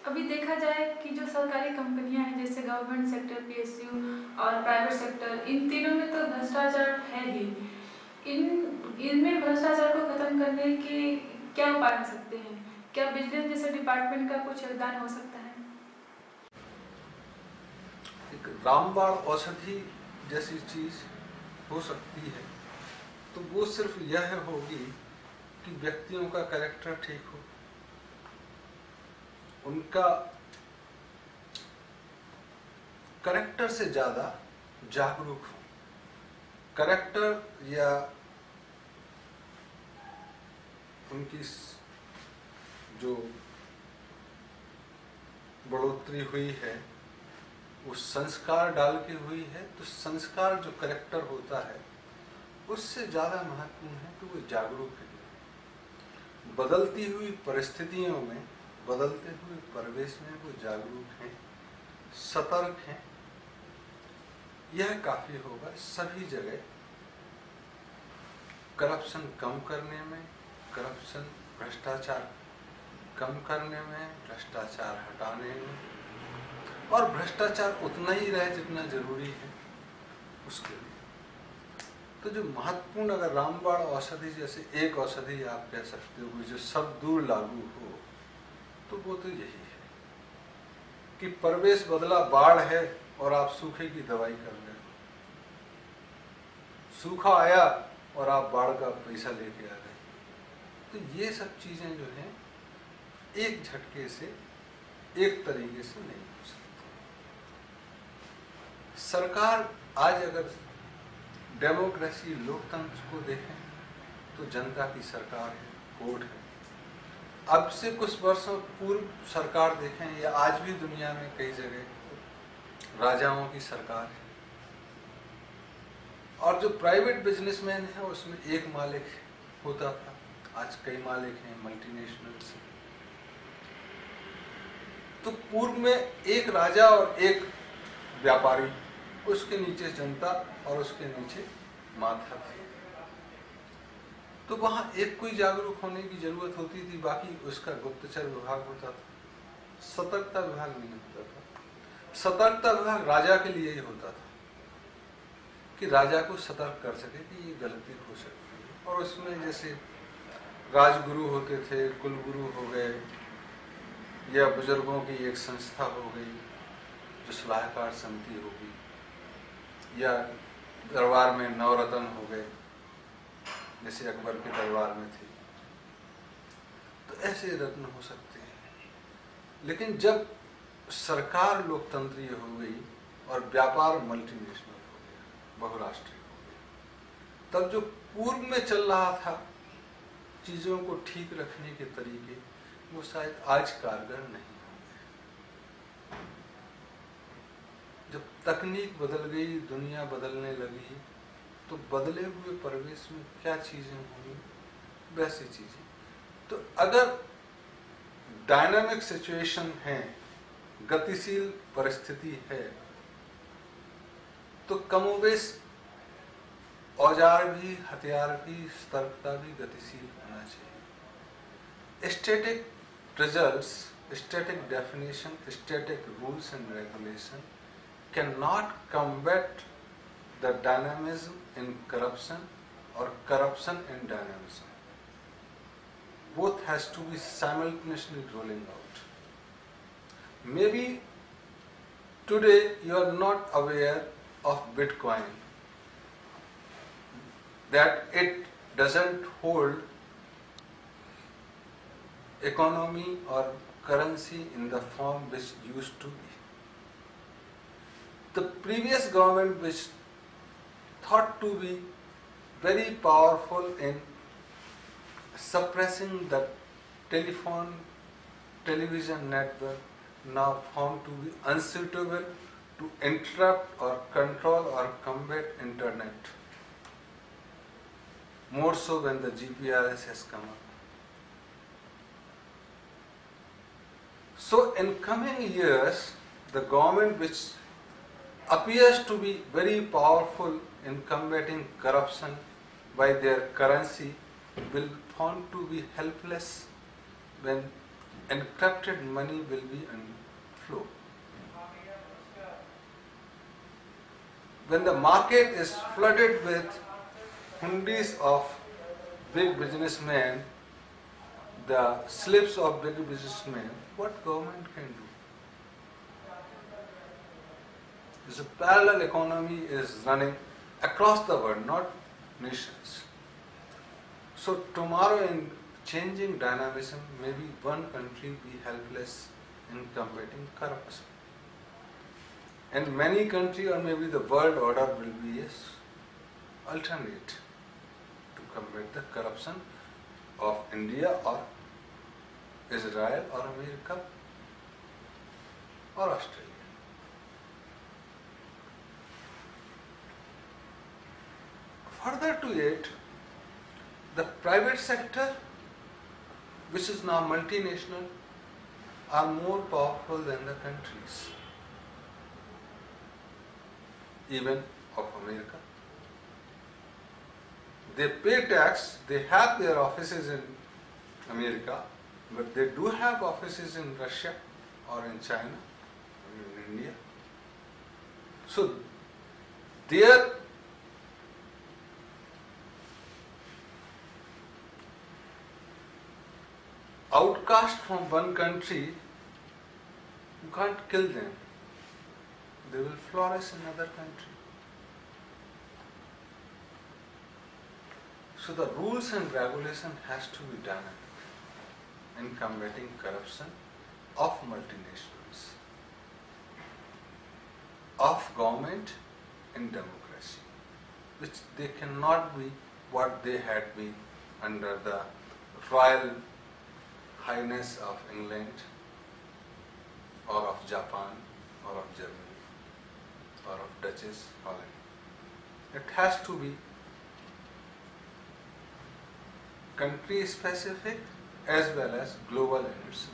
अभी देखा जाए कि जो सरकारी कंपनियां हैं जैसे गवर्नमेंट सेक्टर, पीएसयू और प्राइवेट सेक्टर, इन तीनों में तो भ्रष्टाचार है ही। इनमें भ्रष्टाचार को खत्म करने के क्या उपाय हो सकते हैं? क्या बिजनेस जैसे डिपार्टमेंट का कुछ योगदान हो सकता है? एक रामबाण औषधि जैसी चीज हो सकती है, तो वो सिर्फ यह होगी कि व्यक्तियों का कैरेक्टर ठीक हो, उनका कैरेक्टर से ज्यादा जागरूक हो। कैरेक्टर या उनकी जो बढ़ोतरी हुई है वो संस्कार डाल के हुई है, तो संस्कार जो कैरेक्टर होता है उससे ज्यादा महत्वपूर्ण है कि वो जागरूक है। बदलती हुई परिस्थितियों में, बदलते हुए परिवेश में वो जागरूक हैं, सतर्क हैं। यह काफी होगा सभी जगह करप्शन कम करने में, करप्शन भ्रष्टाचार कम करने में, भ्रष्टाचार हटाने में, और भ्रष्टाचार उतना ही रहे जितना जरूरी है उसके लिए। तो जो महत्वपूर्ण, अगर रामबाण औषधि जैसे एक औषधि आप कह सकते हो जो सब दूर लागू हो, तो वो तो यही है कि परिवेश बदला, बाढ़ है और आप सूखे की दवाई कर रहे हो, सूखा आया और आप बाढ़ का पैसा लेके आ गए। तो ये सब चीजें जो हैं एक झटके से, एक तरीके से नहीं हो सकती। सरकार आज अगर डेमोक्रेसी, लोकतंत्र को देखें तो जनता की सरकार है, वोट है। अब से कुछ वर्षों पूर्व सरकार देखें या आज भी दुनिया में कई जगह राजाओं की सरकार है, और जो प्राइवेट बिजनेसमैन है उसमें एक मालिक होता था, आज कई मालिक हैं, मल्टीनेशनल्स हैं। तो पूर्व में एक राजा और एक व्यापारी, उसके नीचे जनता और उसके नीचे माथा थी। तो वहां एक कोई जागरूक होने की जरूरत होती थी, बाकी उसका गुप्तचर विभाग होता था, सतर्कता विभाग नहीं होता था। सतर्कता विभाग राजा के लिए ही होता था कि राजा को सतर्क कर सके कि ये गलती हो सकती है। और उसमें जैसे राजगुरु होते थे, कुलगुरु हो गए, या बुजुर्गों की एक संस्था हो गई जो सलाहकार समिति होगी, या दरबार में नवरत्न हो गए जैसे अकबर के दरबार में थे। तो ऐसे रत्न हो सकते हैं। लेकिन जब सरकार लोकतंत्रीय हो गई और व्यापार मल्टीनेशनल हो गया, बहुराष्ट्रीय हो गया, तब जो पूर्व में चल रहा था चीजों को ठीक रखने के तरीके, वो शायद आज कारगर नहीं होंगे। जब तकनीक बदल गई, दुनिया बदलने लगी, तो बदले हुए परिवेश में क्या चीजें होंगी, वैसी चीजें। तो अगर डायनामिक सिचुएशन है, गतिशील परिस्थिति है, तो कमोबेश औजार भी, हथियार भी, सतर्कता भी गतिशील होना चाहिए। Static results, static definition, static rules and regulation cannot combat the dynamism in corruption or corruption in dynamism. Both has to be simultaneously rolling out. Maybe today you are not aware of Bitcoin, that it doesn't hold economy or currency in the form which used to be. The previous government, which thought to be very powerful in suppressing the television network, now found to be unsuitable to interrupt or control or combat internet, more so when the GPRS has come up. So in coming years, the government, which appears to be very powerful in combating corruption by their currency, will found to be helpless when encrypted money will be in flow. When the market is flooded with hundis of big businessmen, the slips of big businessmen, what government can do? This parallel economy is running across the world, not nations. So tomorrow in changing dynamism, maybe one country be helpless in combating corruption. And many countries or maybe the world order will be a alternate to combat the corruption of India or Israel or America or Australia. Further to it, the private sector, which is now multinational, are more powerful than the countries, even of America. They pay tax, they have their offices in America, but they do have offices in Russia or in China or in India. So their outcast from one country, you can't kill them. They will flourish in another country. So the rules and regulation has to be done in combating corruption of multinationals, of government in democracy, which they cannot be what they had been under the Royal Highness of England or of Japan or of Germany or of Duchess Holland. It has to be country specific as well as global in its